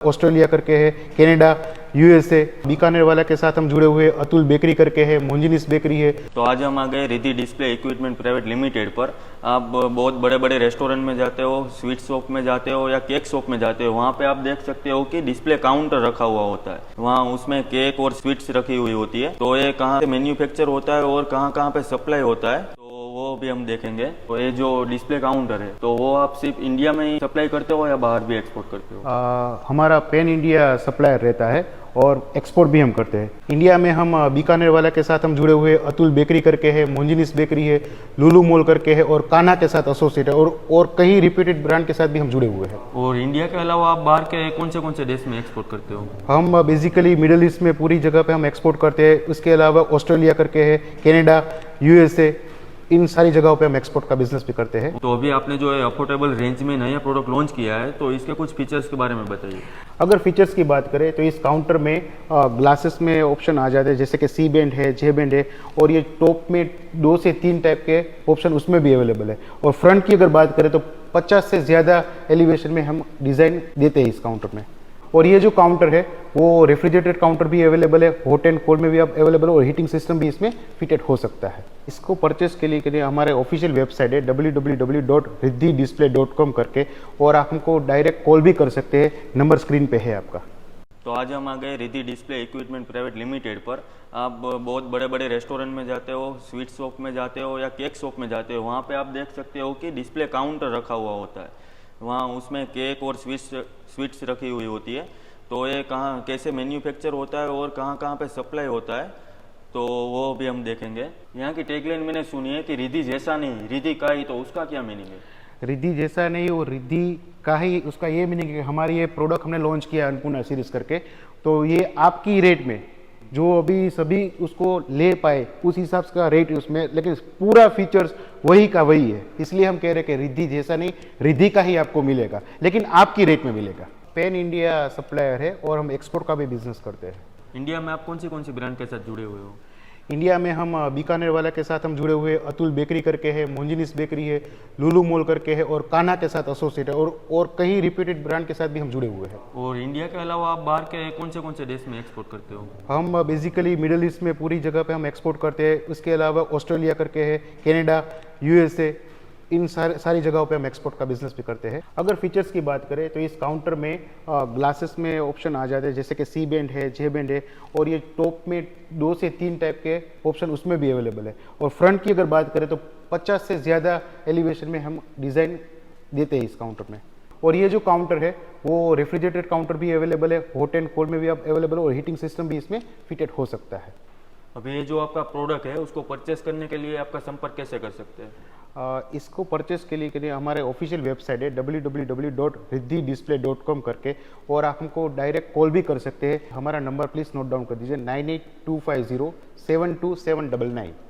Australia करके है, Canada, USA, Bikaner वाला के साथ हम जुड़े हुए अतुल बेकरी करके है, मोंजिनिस बेकरी है। तो आज हम आ गए Riddhi display equipment private limited पर। आप बहुत बड़े बड़े रेस्टोरेंट में जाते हो, स्वीट शॉप में जाते हो या केक शॉप में जाते हो, वहाँ पे आप देख सकते हो कि डिस्प्ले काउंटर रखा हुआ होता है। वहाँ उसमें केक और स्वीट्स रखी हुई होती है। तो ये कहाँ से मैन्युफैक्चर होता है और कहाँ कहाँ पे सप्लाई होता है तो वो भी हम देखेंगे। तो ये जो डिस्प्ले काउंटर है तो वो आप सिर्फ इंडिया में ही सप्लाई करते हो या बाहर भी एक्सपोर्ट करते हो? हमारा पैन इंडिया सप्लायर रहता है और एक्सपोर्ट भी हम करते हैं। इंडिया में हम बीकानेर वाला के साथ हम जुड़े हुए अतुल बेकरी करके है, मोंजिनिस बेकरी है, लुलु मॉल करके है और कान्हा के साथ एसोसिएट है और कई रिपीटेड ब्रांड के साथ भी हम जुड़े हुए हैं। और इंडिया के अलावा आप बाहर के कौन से देश में एक्सपोर्ट करते हो? हम बेसिकली मिडिल ईस्ट में पूरी जगह पे हम एक्सपोर्ट करते हैं। उसके अलावा ऑस्ट्रेलिया करके है, कनाडा, यूएसए, इन सारी जगहों पे हम एक्सपोर्ट का बिजनेस भी करते हैं। तो अभी आपने जो है अफोर्डेबल रेंज में नया प्रोडक्ट लॉन्च किया है, तो इसके कुछ फीचर्स के बारे में बताइए। अगर फीचर्स की बात करें तो इस काउंटर में ग्लासेस में ऑप्शन आ जाते हैं, जैसे कि सी बैंड है, जे बैंड है, और ये टॉप में 2 से 3 टाइप के ऑप्शन उसमें भी अवेलेबल है। और फ्रंट की अगर बात करें तो 50 से ज़्यादा एलिवेशन में हम डिज़ाइन देते हैं इस काउंटर में। और ये जो काउंटर है वो रेफ्रिजरेटेड काउंटर भी अवेलेबल है, हॉट एंड कोल्ड में भी आप अवेलेबल है और हीटिंग सिस्टम भी इसमें फिटेड हो सकता है। इसको परचेस के लिए हमारे ऑफिशियल वेबसाइट है www.riddhidisplay.com करके, और आप हमको डायरेक्ट कॉल भी कर सकते हैं, नंबर स्क्रीन पे है आपका। तो आज हम आ गए Riddhi display equipment private limited पर। आप बहुत बड़े बड़े रेस्टोरेंट में जाते हो, स्वीट शॉप में जाते हो या केक शॉप में जाते हो, वहाँ पे आप देख सकते हो कि डिस्प्ले काउंटर रखा हुआ होता है। वहाँ उसमें केक और स्वीट्स रखी हुई होती है। तो ये कहाँ कैसे मैन्युफैक्चर होता है और कहाँ कहाँ पे सप्लाई होता है तो वो भी हम देखेंगे। यहाँ की टैगलाइन मैंने सुनी है कि रिद्धि जैसा नहीं, रिद्धि का ही, तो उसका क्या मीनिंग है? रिद्धि जैसा नहीं और रिद्धि का ही, उसका ये मीनिंग है कि हमारी ये प्रोडक्ट हमने लॉन्च किया अन्नपूर्णा सीरीज करके, तो ये आपकी रेट में जो अभी सभी उसको ले पाए उस हिसाब का रेट उसमें, लेकिन पूरा फीचर्स वही का वही है। इसलिए हम कह रहे हैं कि रिद्धि जैसा नहीं, रिद्धि का ही आपको मिलेगा, लेकिन आपकी रेट में मिलेगा। पैन इंडिया सप्लायर है और हम एक्सपोर्ट का भी बिजनेस करते हैं। इंडिया में आप कौन सी ब्रांड के साथ जुड़े हुए हो? इंडिया में हम बीकानेर वाला के साथ हम जुड़े हुए अतुल बेकरी करके है, मोंजिनिस बेकरी है, लुलु मॉल करके है और कान्हा के साथ एसोसिएट है और कई रिपीटेड ब्रांड के साथ भी हम जुड़े हुए हैं। और इंडिया के अलावा आप बाहर के कौन से देश में एक्सपोर्ट करते हो? हम बेसिकली मिडिल ईस्ट में पूरी जगह पे हम एक्सपोर्ट करते हैं। उसके अलावा ऑस्ट्रेलिया करके है, कनाडा, यूएसए, इन सारी जगहों पे हम एक्सपोर्ट का बिजनेस भी करते हैं। अगर फीचर्स की बात करें तो इस काउंटर में ग्लासेस में ऑप्शन आ जाते हैं, जैसे कि सी बैंड है, जे बैंड है, और ये टॉप में 2 से 3 टाइप के ऑप्शन उसमें भी अवेलेबल है। और फ्रंट की अगर बात करें तो 50 से ज़्यादा एलिवेशन में हम डिज़ाइन देते हैं इस काउंटर में। और ये जो काउंटर है वो रेफ्रिजरेटेड काउंटर भी अवेलेबल है, हॉट एंड कोल्ड में भी आप अवेलेबल है और हीटिंग सिस्टम भी इसमें फिटेड हो सकता है। अभी ये जो आपका प्रोडक्ट है उसको परचेस करने के लिए आपका संपर्क कैसे कर सकते हैं? इसको परचेस के लिए हमारे ऑफिशियल वेबसाइट है www.riddhidisplay.com करके, और आप हमको डायरेक्ट कॉल भी कर सकते हैं। हमारा नंबर प्लीज़ नोट डाउन कर दीजिए, 9825072799।